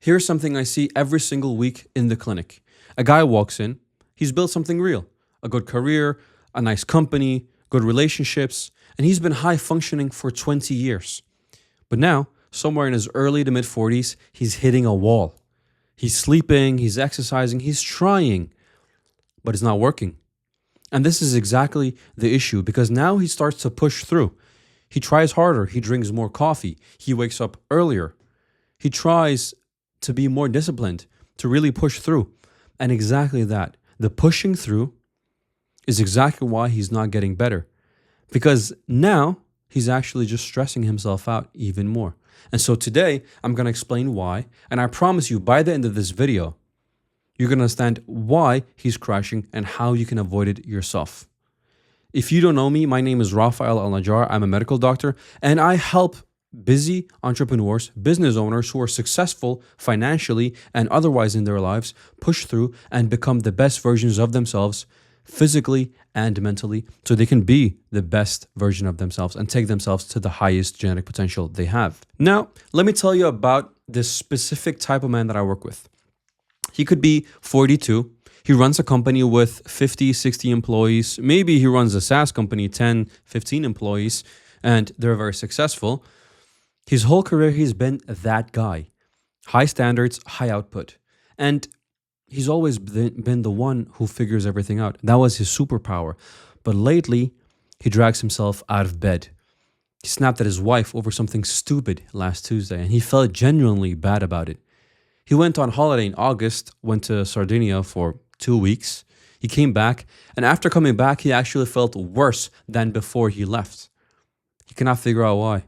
Here's something I see every single week in the clinic. A guy walks in, he's built something real, a good career, a nice company, good relationships, and he's been high functioning for 20 years. But now, somewhere in his early to mid 40s, he's hitting a wall. He's sleeping, he's exercising, he's trying, but it's not working. And this is exactly the issue, because now he starts to push through. He tries harder, he drinks more coffee, he wakes up earlier. He tries to be more disciplined, to really push through. And exactly that, the pushing through is exactly why he's not getting better. Because now he's actually just stressing himself out even more. And so today I'm going to explain why. And I promise you, by the end of this video, you're going to understand why he's crashing and how you can avoid it yourself. If you don't know me, my name is Raphael Al-Najaar. I'm a medical doctor, and I help busy entrepreneurs, business owners who are successful financially and otherwise in their lives push through and become the best versions of themselves physically and mentally, so they can be the best version of themselves and take themselves to the highest genetic potential they have. Now, let me tell you about this specific type of man that I work with. He could be 42. He runs a company with 50, 60 employees. Maybe he runs a SaaS company, 10, 15 employees, and they're very successful. His whole career, he's been that guy. High standards, high output. And he's always been the one who figures everything out. That was his superpower. But lately, he drags himself out of bed. He snapped at his wife over something stupid last Tuesday, and he felt genuinely bad about it. He went on holiday in August, went to Sardinia for 2 weeks. He came back, and after coming back, he actually felt worse than before he left. He cannot figure out why.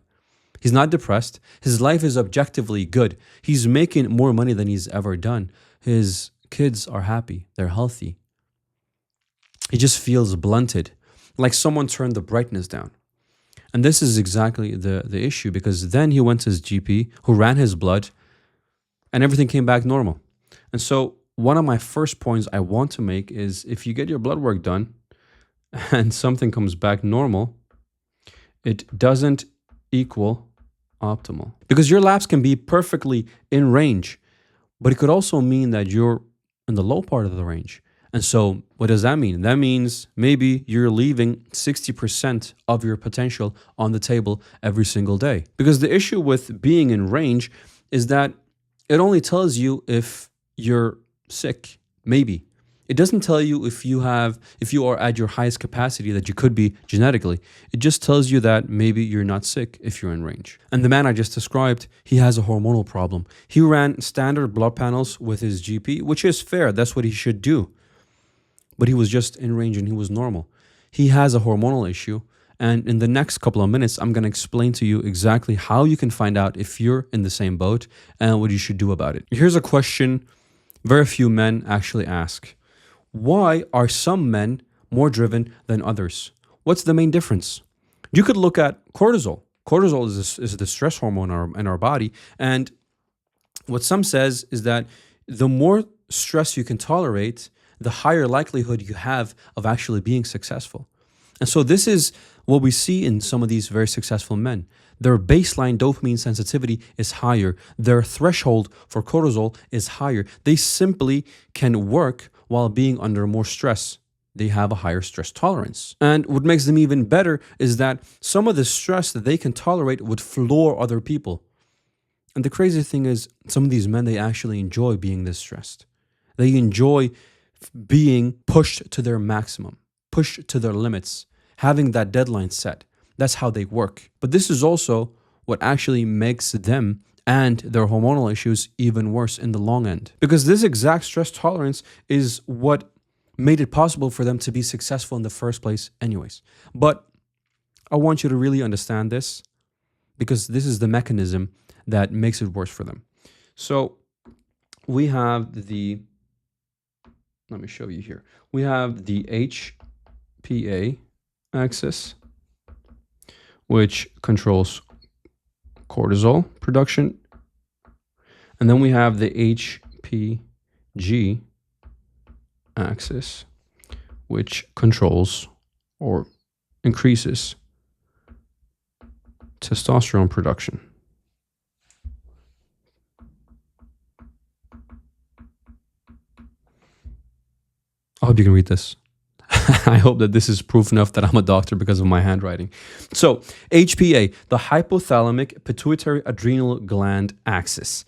He's not depressed. His life is objectively good. He's making more money than he's ever done. His kids are happy. They're healthy. He just feels blunted, like someone turned the brightness down. And this is exactly the issue, because then he went to his GP, who ran his blood, and everything came back normal. And so one of my first points I want to make is, if you get your blood work done and something comes back normal, it doesn't equal optimal. Because your labs can be perfectly in range, but it could also mean that you're in the low part of the range. And so what does that mean? That means maybe you're leaving 60% of your potential on the table every single day. Because the issue with being in range is that it only tells you if you're sick, maybe. It doesn't tell you if you are at your highest capacity that you could be genetically. It just tells you that maybe you're not sick if you're in range. And the man I just described, he has a hormonal problem. He ran standard blood panels with his GP, which is fair. That's what he should do. But he was just in range and he was normal. He has a hormonal issue. And in the next couple of minutes, I'm going to explain to you exactly how you can find out if you're in the same boat and what you should do about it. Here's a question very few men actually ask. Why are some men more driven than others? What's the main difference? You could look at cortisol. Cortisol is the stress hormone in our body. And what some says is that the more stress you can tolerate, the higher likelihood you have of actually being successful. And so this is what we see in some of these very successful men. Their baseline dopamine sensitivity is higher. Their threshold for cortisol is higher. They simply can work while being under more stress. They have a higher stress tolerance. And what makes them even better is that some of the stress that they can tolerate would floor other people. And the crazy thing is, some of these men, they actually enjoy being this stressed. They enjoy being pushed to their maximum, pushed to their limits, having that deadline set. That's how they work. But this is also what actually makes them and their hormonal issues even worse in the long end. Because this exact stress tolerance is what made it possible for them to be successful in the first place anyways. But I want you to really understand this, because this is the mechanism that makes it worse for them. So we have let me show you here. We have the HPA axis, which controls cortisol production. And then we have the HPG axis, which controls or increases testosterone production. I hope you can read this. I hope that this is proof enough that I'm a doctor because of my handwriting. So, HPA, the hypothalamic pituitary adrenal gland axis.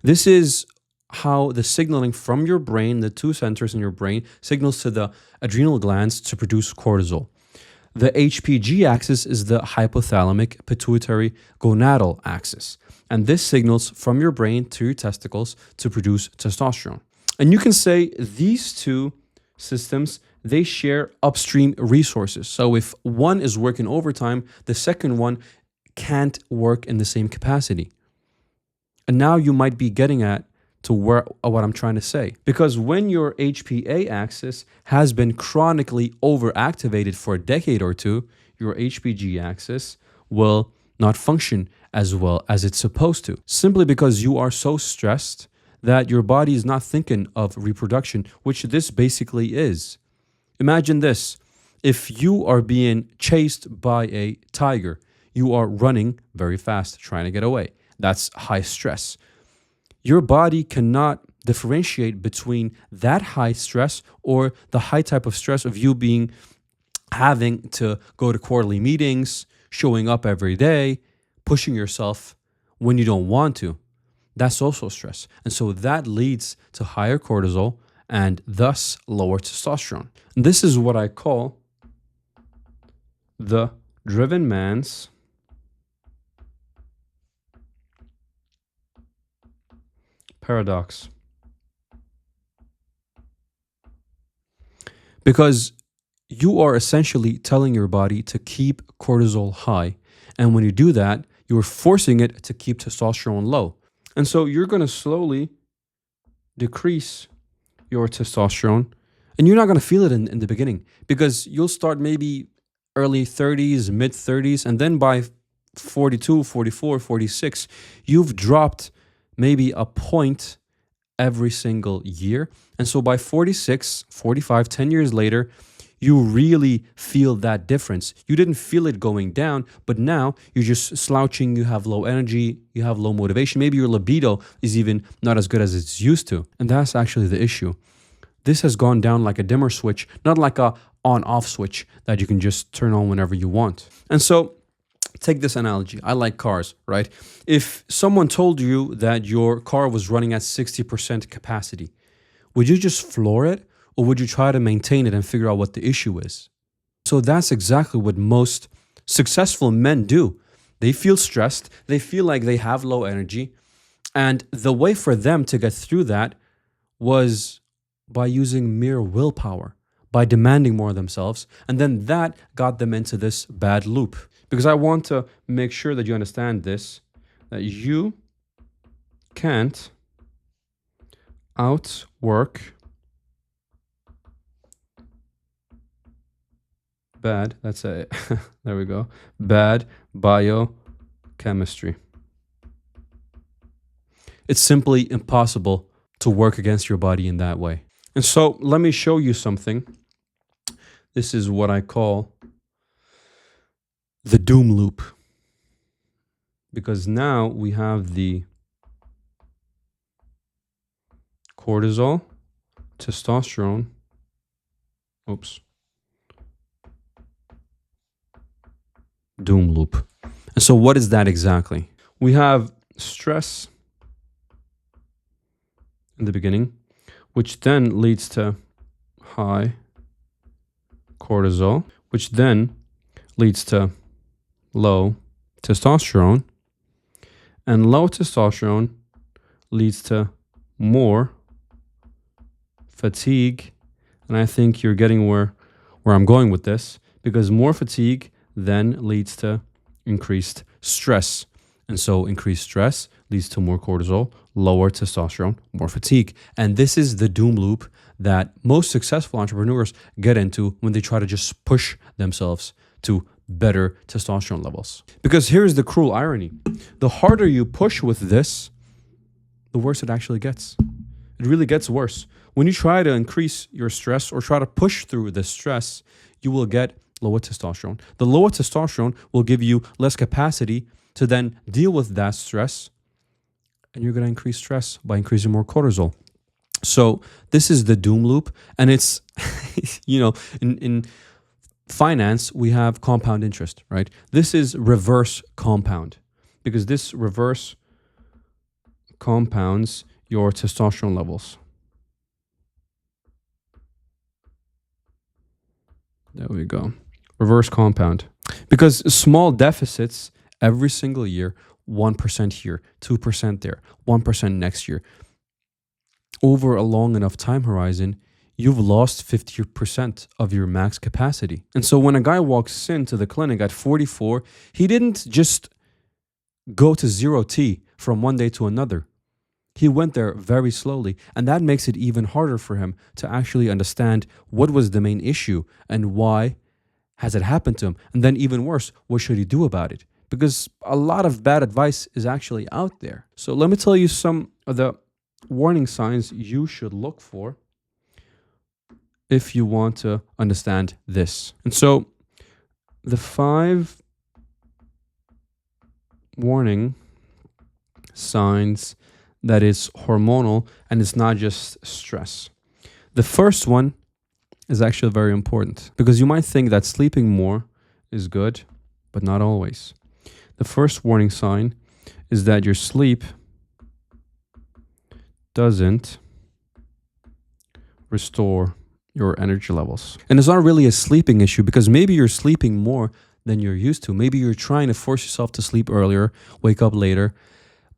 This is how the signaling from your brain, the two centers in your brain, signals to the adrenal glands to produce cortisol. The HPG axis is the hypothalamic pituitary gonadal axis. And this signals from your brain to your testicles to produce testosterone. And you can say these two systems, they share upstream resources. So if one is working overtime, the second one can't work in the same capacity. And now you might be getting at to what I'm trying to say. Because when your HPA axis has been chronically overactivated for a decade or two, your HPG axis will not function as well as it's supposed to. Simply because you are so stressed that your body is not thinking of reproduction, which this basically is. Imagine this. If you are being chased by a tiger, you are running very fast, trying to get away. That's high stress. Your body cannot differentiate between that high stress or the high type of stress of you having to go to quarterly meetings, showing up every day, pushing yourself when you don't want to. That's also stress. And so that leads to higher cortisol and thus lower testosterone. And this is what I call the driven man's paradox. Because you are essentially telling your body to keep cortisol high. And when you do that, you're forcing it to keep testosterone low. And so you're going to slowly decrease your testosterone. And you're not going to feel it in the beginning because you'll start maybe early 30s, mid 30s. And then by 42, 44, 46, you've dropped maybe a point every single year. And so by 46, 45, 10 years later, you really feel that difference. You didn't feel it going down, but now you're just slouching, you have low energy, you have low motivation. Maybe your libido is even not as good as it's used to. And that's actually the issue. This has gone down like a dimmer switch, not like a on-off switch that you can just turn on whenever you want. And so take this analogy. I like cars, right? If someone told you that your car was running at 60% capacity, would you just floor it? Or would you try to maintain it and figure out what the issue is? So that's exactly what most successful men do. They feel stressed. They feel like they have low energy. And the way for them to get through that was by using mere willpower, by demanding more of themselves. And then that got them into this bad loop. Because I want to make sure that you understand this, that you can't outwork bad, that's a, there we go, bad biochemistry. It's simply impossible to work against your body in that way. And so let me show you something. This is what I call the doom loop. Because now we have the cortisol, testosterone, doom loop. And so what is that exactly? We have stress in the beginning, which then leads to high cortisol, which then leads to low testosterone, and low testosterone leads to more fatigue. And I think you're getting where I'm going with this, because more fatigue then leads to increased stress. And so increased stress leads to more cortisol, lower testosterone, more fatigue. And this is the doom loop that most successful entrepreneurs get into when they try to just push themselves to better testosterone levels. Because here's the cruel irony. The harder you push with this, the worse it actually gets. It really gets worse. When you try to increase your stress or try to push through the stress, you will get lower testosterone. The lower testosterone will give you less capacity to then deal with that stress, and you're going to increase stress by increasing more cortisol. So this is the doom loop, and it's in finance we have compound interest, right? This is reverse compound, because this reverse compounds your testosterone levels. There we go. Reverse compound. Because small deficits every single year, 1% here, 2% there, 1% next year, over a long enough time horizon, you've lost 50% of your max capacity. And so when a guy walks into the clinic at 44, he didn't just go to 0T from one day to another. He went there very slowly, and that makes it even harder for him to actually understand what was the main issue and why has it happened to him. And then even worse, what should he do about it? Because a lot of bad advice is actually out there. So let me tell you some of the warning signs you should look for if you want to understand this. And so the 5 warning signs that is hormonal and it's not just stress. The first one is actually very important, because you might think that sleeping more is good, but not always. The first warning sign is that your sleep doesn't restore your energy levels. And it's not really a sleeping issue, because maybe you're sleeping more than you're used to. Maybe you're trying to force yourself to sleep earlier, wake up later.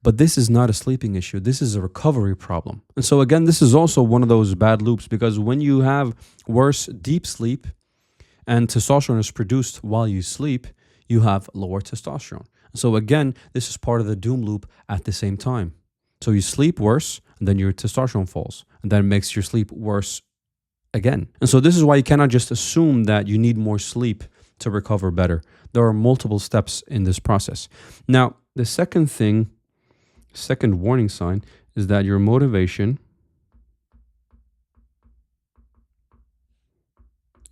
But this is not a sleeping issue. This is a recovery problem. And so again, this is also one of those bad loops, because when you have worse deep sleep and testosterone is produced while you sleep, you have lower testosterone. So again, this is part of the doom loop at the same time. So you sleep worse, and then your testosterone falls, and that makes your sleep worse again. And so this is why you cannot just assume that you need more sleep to recover better. There are multiple steps in this process. Now, the second warning sign is that your motivation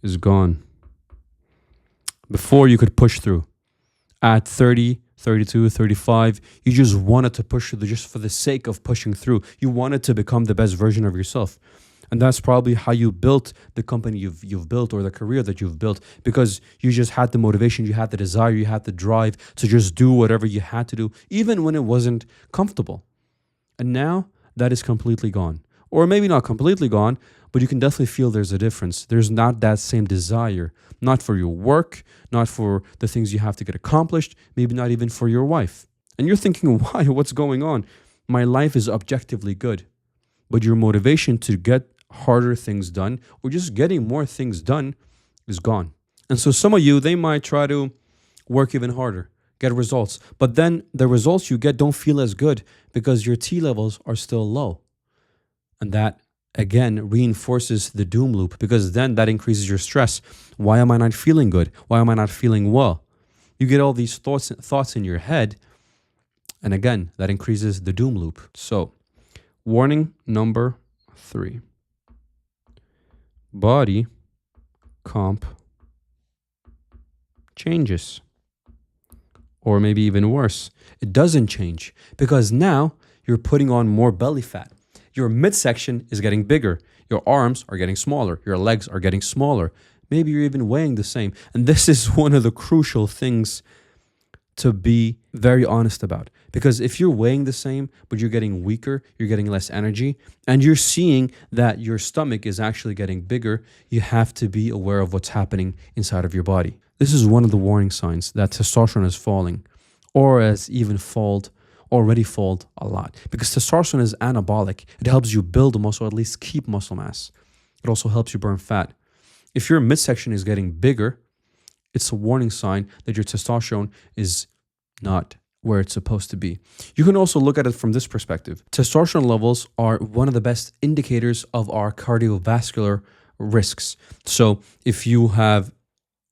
is gone. Before, you could push through. At 30, 32, 35, you just wanted to push through just for the sake of pushing through. You wanted to become the best version of yourself. And that's probably how you built the company you've built, or the career that you've built, because you just had the motivation, you had the desire, you had the drive to just do whatever you had to do, even when it wasn't comfortable. And now that is completely gone. Or maybe not completely gone, but you can definitely feel there's a difference. There's not that same desire, not for your work, not for the things you have to get accomplished, maybe not even for your wife. And you're thinking, why? What's going on? My life is objectively good. But your motivation to get harder things done, or just getting more things done, is gone. And so some of you, they might try to work even harder, get results, but then the results you get don't feel as good because your T levels are still low. And that again reinforces the doom loop, because then that increases your stress. Why am I not feeling good? Why am I not feeling well? You get all these thoughts in your head, and again, that increases the doom loop. So, warning number 3. Body comp changes. Or maybe even worse, it doesn't change, because now you're putting on more belly fat. Your midsection is getting bigger. Your arms are getting smaller. Your legs are getting smaller. Maybe you're even weighing the same. And this is one of the crucial things to be very honest about. Because if you're weighing the same, but you're getting weaker, you're getting less energy, and you're seeing that your stomach is actually getting bigger, you have to be aware of what's happening inside of your body. This is one of the warning signs that testosterone is falling, or has even already fallen a lot. Because testosterone is anabolic. It helps you build muscle, or at least keep muscle mass. It also helps you burn fat. If your midsection is getting bigger, it's a warning sign that your testosterone is not where it's supposed to be. You can also look at it from this perspective. Testosterone levels are one of the best indicators of our cardiovascular risks. So if you have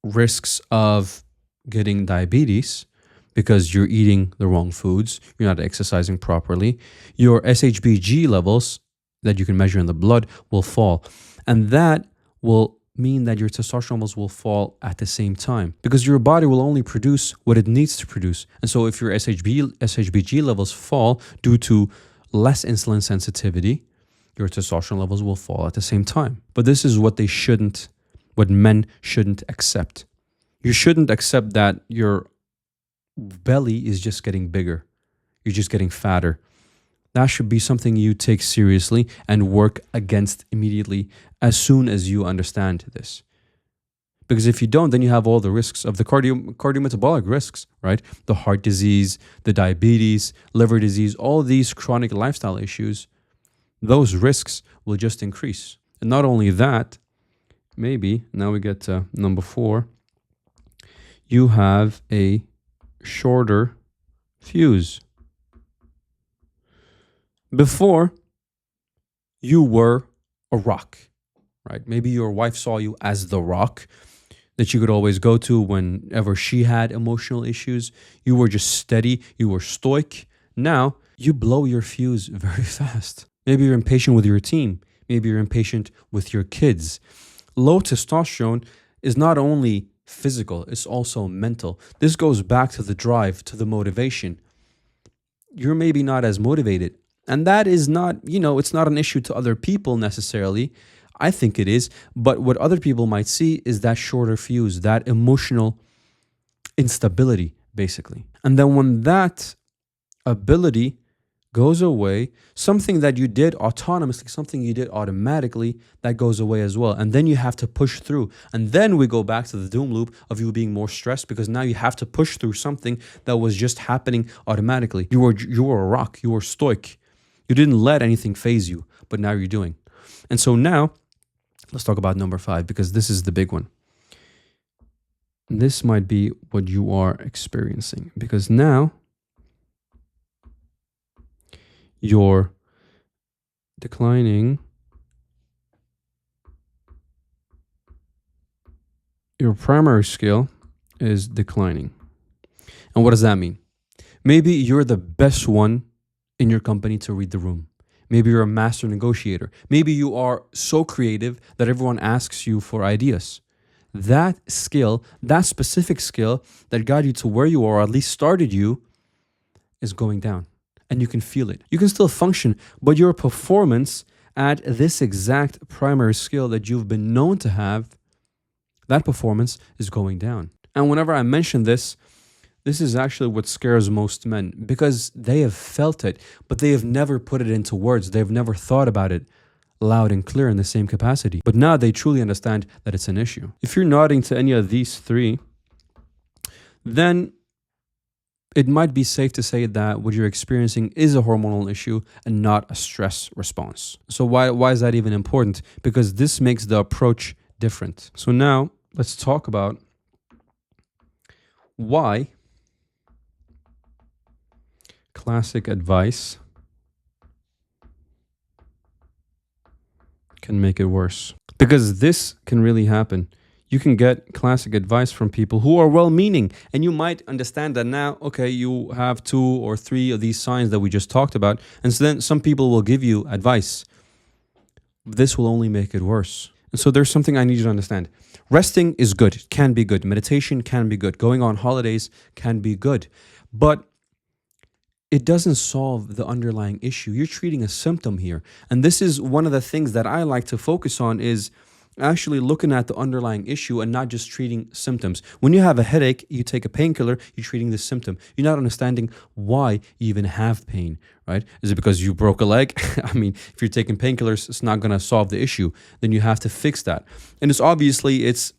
risks of getting diabetes because you're eating the wrong foods, you're not exercising properly, your SHBG levels that you can measure in the blood will fall. And that will mean that your testosterone levels will fall at the same time, because your body will only produce what it needs to produce. And so if your SHBG levels fall due to less insulin sensitivity, your testosterone levels will fall at the same time. But this is what what men shouldn't accept. You shouldn't accept that your belly is just getting bigger. You're just getting fatter. That should be something you take seriously and work against immediately as soon as you understand this. Because if you don't, then you have all the risks of the cardiometabolic risks, right? The heart disease, the diabetes, liver disease, all these chronic lifestyle issues, those risks will just increase. And not only that, maybe, now we get to number 4, you have a shorter fuse. Before, you were a rock, right? Maybe your wife saw you as the rock that you could always go to whenever she had emotional issues. You were just steady, you were stoic. Now, you blow your fuse very fast. Maybe you're impatient with your team. Maybe you're impatient with your kids. Low testosterone is not only physical, it's also mental. This goes back to the drive, to the motivation. You're maybe not as motivated. And that is not, it's not an issue to other people necessarily. I think it is. But what other people might see is that shorter fuse, that emotional instability, basically. And then when that ability goes away, something that you did autonomously, something you did automatically, that goes away as well. And then you have to push through. And then we go back to the doom loop of you being more stressed because now you have to push through something that was just happening automatically. You were a rock. You were stoic. You didn't let anything phase you, but now you're doing. And so now, let's talk about number 5 because this is the big one. This might be what you are experiencing because now you're declining your primary skill is declining. And what does that mean? Maybe you're the best one in your company to read the room. Maybe you're a master negotiator. Maybe you are so creative that everyone asks you for ideas. That skill, that specific skill that got you to where you are, or at least started you, is going down. And you can feel it. You can still function, but your performance at this exact primary skill that you've been known to have, that performance is going down. And whenever I mention this is actually what scares most men because they have felt it, but they have never put it into words. They've never thought about it loud and clear in the same capacity. But now they truly understand that it's an issue. If you're nodding to any of these 3, then it might be safe to say that what you're experiencing is a hormonal issue and not a stress response. So why is that even important? Because this makes the approach different. So now let's talk about why classic advice can make it worse. Because this can really happen. You can get classic advice from people who are well-meaning, and you might understand that now, okay, you have 2 or 3 of these signs that we just talked about, and so then some people will give you advice. This will only make it worse. And so there's something I need you to understand. Resting is good, it can be good. Meditation can be good. Going on holidays can be good. But it doesn't solve the underlying issue. You're treating a symptom here. And this is one of the things that I like to focus on is actually looking at the underlying issue and not just treating symptoms. When you have a headache, you take a painkiller, you're treating the symptom. You're not understanding why you even have pain, right? Is it because you broke a leg? I mean, if you're taking painkillers, it's not going to solve the issue. Then you have to fix that. And it's obviously, it's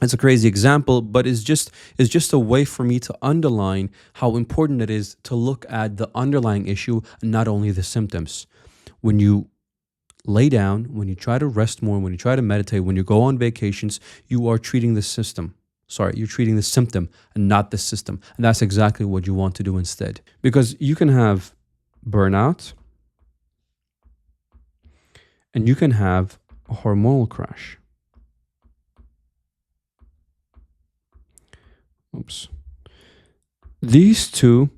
a crazy example, but it's just a way for me to underline how important it is to look at the underlying issue and not only the symptoms. When you lay down, when you try to rest more, when you try to meditate, when you go on vacations, you are treating the system. You're treating the symptom and not the system. And that's exactly what you want to do instead. Because you can have burnout and you can have a hormonal crash. Oops. These two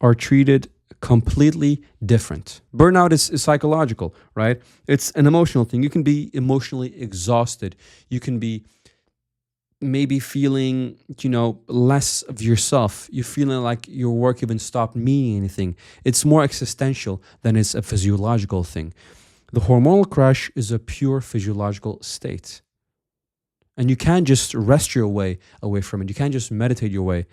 are treated completely different. Burnout is psychological, right? It's an emotional thing. You can be emotionally exhausted. You can be maybe feeling, less of yourself. You're feeling like your work even stopped meaning anything. It's more existential than it's a physiological thing. The hormonal crash is a pure physiological state. And you can't just rest your way away from it. You can't just meditate your way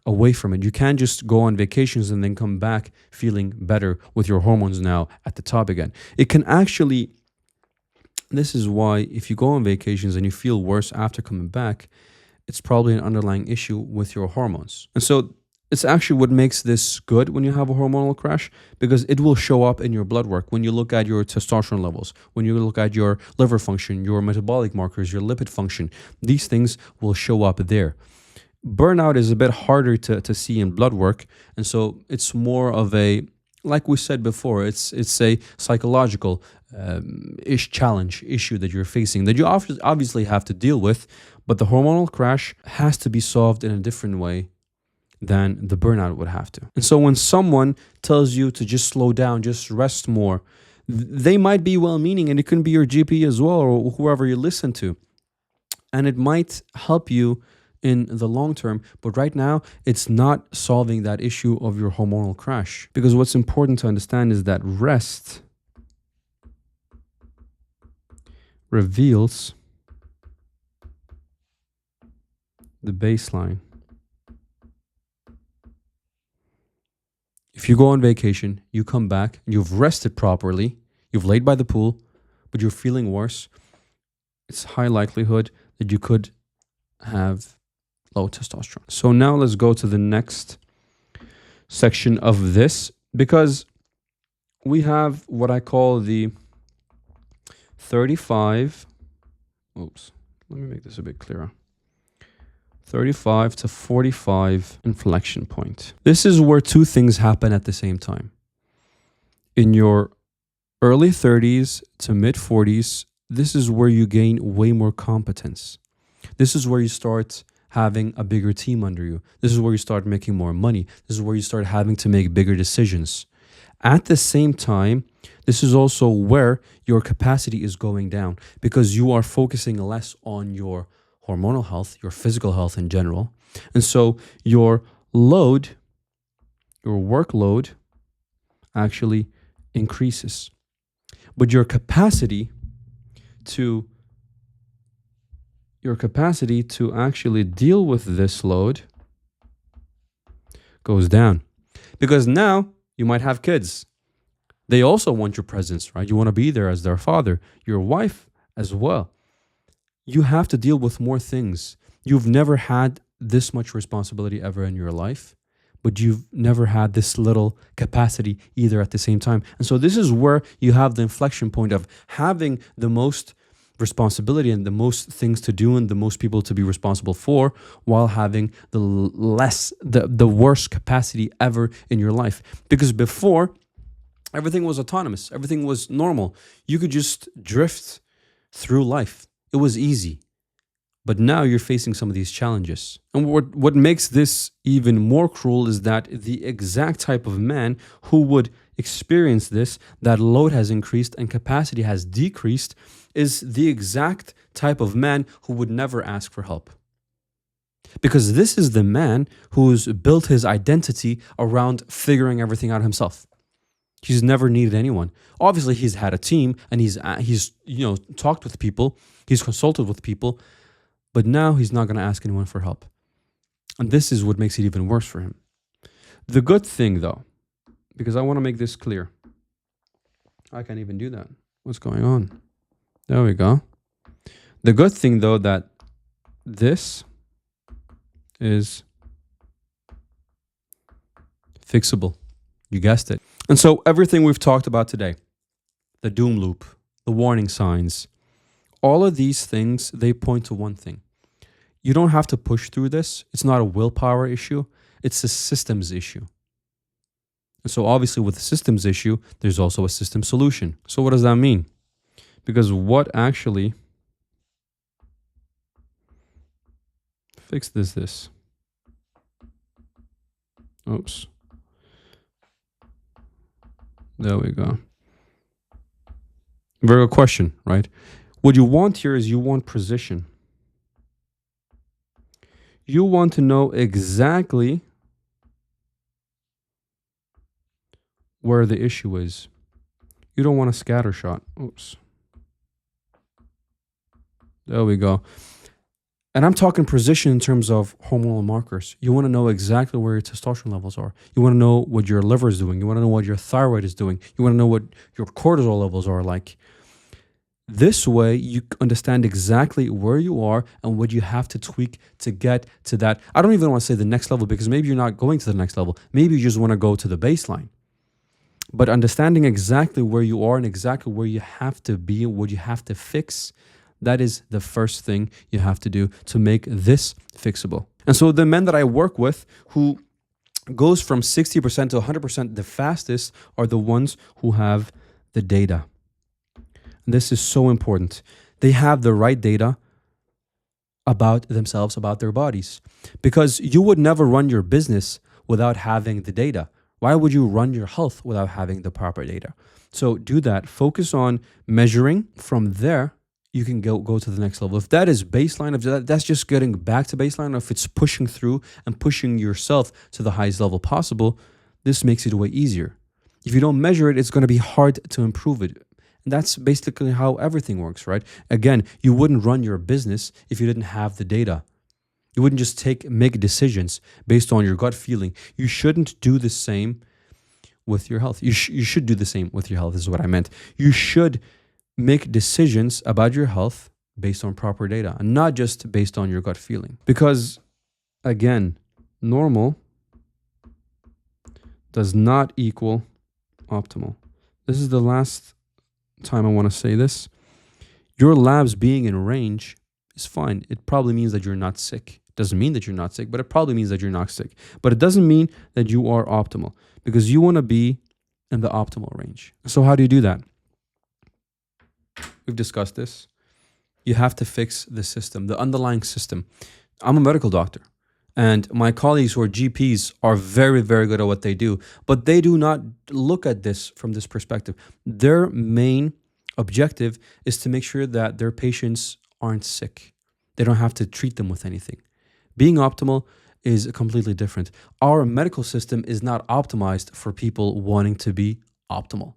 away from it. You can't just go on vacations and then come back feeling better with your hormones now at the top again. It can actually, this is why if you go on vacations and you feel worse after coming back, it's probably an underlying issue with your hormones. And so it's actually what makes this good when you have a hormonal crash, because it will show up in your blood work when you look at your testosterone levels, when you look at your liver function, your metabolic markers, your lipid function. These things will show up there. Burnout is a bit harder to see in blood work, and so it's more of a, like we said before, it's a psychological issue that you're facing that you obviously have to deal with, but the hormonal crash has to be solved in a different way than the burnout would have to. And so when someone tells you to just slow down, just rest more, they might be well-meaning, and it can be your GP as well, or whoever you listen to, and it might help you in the long term, but right now it's not solving that issue of your hormonal crash. Because what's important to understand is that rest reveals the baseline. If you go on vacation, you come back, you've rested properly, you've laid by the pool, but you're feeling worse, it's high likelihood that you could have low testosterone. So now let's go to the next section of this, because we have what I call the 35, let me make this a bit clearer. 35 to 45 inflection point. This is where two things happen at the same time. In your early 30s to mid 40s, this is where you gain way more competence. This is where you start having a bigger team under you. This is where you start making more money. This is where you start having to make bigger decisions. At the same time, this is also where your capacity is going down, because you are focusing less on your hormonal health, your physical health in general. And so your load, your workload actually increases. But your capacity to actually deal with this load goes down. Because now you might have kids. They also want your presence, right? You want to be there as their father, your wife as well. You have to deal with more things. You've never had this much responsibility ever in your life, but you've never had this little capacity either at the same time. And so this is where you have the inflection point of having the most responsibility and the most things to do and the most people to be responsible for, while having the worst capacity ever in your life. Because before, everything was autonomous, everything was normal. You could just drift through life. It was easy. But now you're facing some of these challenges. And what makes this even more cruel is that the exact type of man who would experience this, that load has increased and capacity has decreased, is the exact type of man who would never ask for help. Because this is the man who's built his identity around figuring everything out himself. He's never needed anyone. Obviously, he's had a team and he's talked with people, he's consulted with people, but now he's not going to ask anyone for help. And this is what makes it even worse for him. The good thing, though, because I want to make this clear. I can't even do that. What's going on? There we go. The good thing, though, that this is fixable. You guessed it. And so everything we've talked about today, the doom loop, the warning signs, all of these things, they point to one thing. You don't have to push through this. It's not a willpower issue. It's a systems issue. And so obviously with the systems issue, there's also a system solution. So what does that mean? Because what actually fixed is this? Oops. There we go. Very good question, right? What you want here is you want precision. You want to know exactly where the issue is. You don't want a scatter shot. Oops. There we go. And I'm talking precision in terms of hormonal markers. You want to know exactly where your testosterone levels are. You want to know what your liver is doing. You want to know what your thyroid is doing. You want to know what your cortisol levels are like. This way, you understand exactly where you are and what you have to tweak to get to that. I don't even want to say the next level, because maybe you're not going to the next level. Maybe you just want to go to the baseline. But understanding exactly where you are and exactly where you have to be and what you have to fix, that is the first thing you have to do to make this fixable. And so the men that I work with who goes from 60% to 100% the fastest are the ones who have the data. And this is so important. They have the right data about themselves, about their bodies. Because you would never run your business without having the data. Why would you run your health without having the proper data? So do that. Focus on measuring. From there, you can go to the next level. If that is baseline, if that's just getting back to baseline, or if it's pushing through and pushing yourself to the highest level possible, this makes it way easier. If you don't measure it, it's going to be hard to improve it. And that's basically how everything works, right? Again, you wouldn't run your business if you didn't have the data. You wouldn't just make decisions based on your gut feeling. You shouldn't do the same with your health. You should do the same with your health, is what I meant. You should make decisions about your health based on proper data and not just based on your gut feeling. Because, again, normal does not equal optimal. This is the last time I want to say this. Your labs being in range is fine. It probably means that you're not sick. It doesn't mean that you're not sick, but it probably means that you're not sick. But it doesn't mean that you are optimal, because you want to be in the optimal range. So how do you do that? We've discussed this. You have to fix the system, the underlying system. I'm a medical doctor, and my colleagues who are GPs are very, very good at what they do, but they do not look at this from this perspective. Their main objective is to make sure that their patients aren't sick. They don't have to treat them with anything. Being optimal is completely different. Our medical system is not optimized for people wanting to be optimal.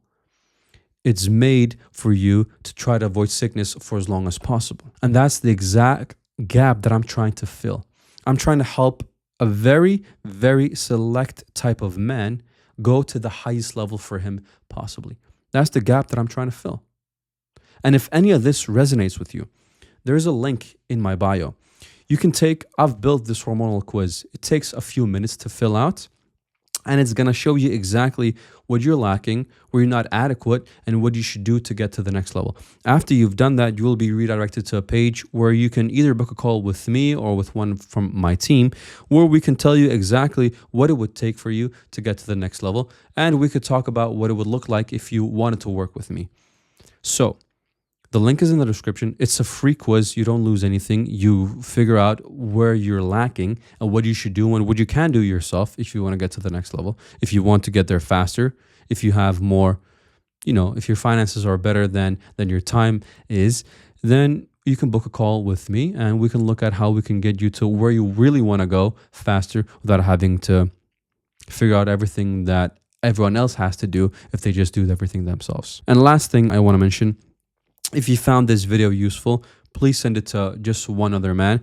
It's made for you to try to avoid sickness for as long as possible. And that's the exact gap that I'm trying to fill. I'm trying to help a very, very select type of man go to the highest level for him possibly. That's the gap that I'm trying to fill. And if any of this resonates with you, there's a link in my bio. I've built this hormonal quiz. It takes a few minutes to fill out. And it's going to show you exactly what you're lacking, where you're not adequate, and what you should do to get to the next level. After you've done that, you will be redirected to a page where you can either book a call with me or with one from my team, where we can tell you exactly what it would take for you to get to the next level. And we could talk about what it would look like if you wanted to work with me. So the link is in the description. It's a free quiz. You don't lose anything. You figure out where you're lacking and what you should do and what you can do yourself if you want to get to the next level. If you want to get there faster, if you have more, if your finances are better than your time is, then you can book a call with me and we can look at how we can get you to where you really want to go faster without having to figure out everything that everyone else has to do if they just do everything themselves. And last thing I want to mention, if you found this video useful, please send it to just one other man.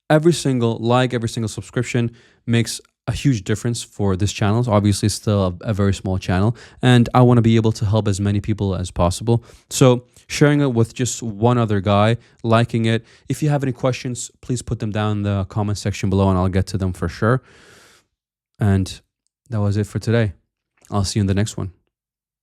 Every single like, every single subscription makes a huge difference for this channel. So obviously, it's still a very small channel, and I want to be able to help as many people as possible. So sharing it with just one other guy, liking it. If you have any questions, please put them down in the comment section below, and I'll get to them for sure. And that was it for today. I'll see you in the next one.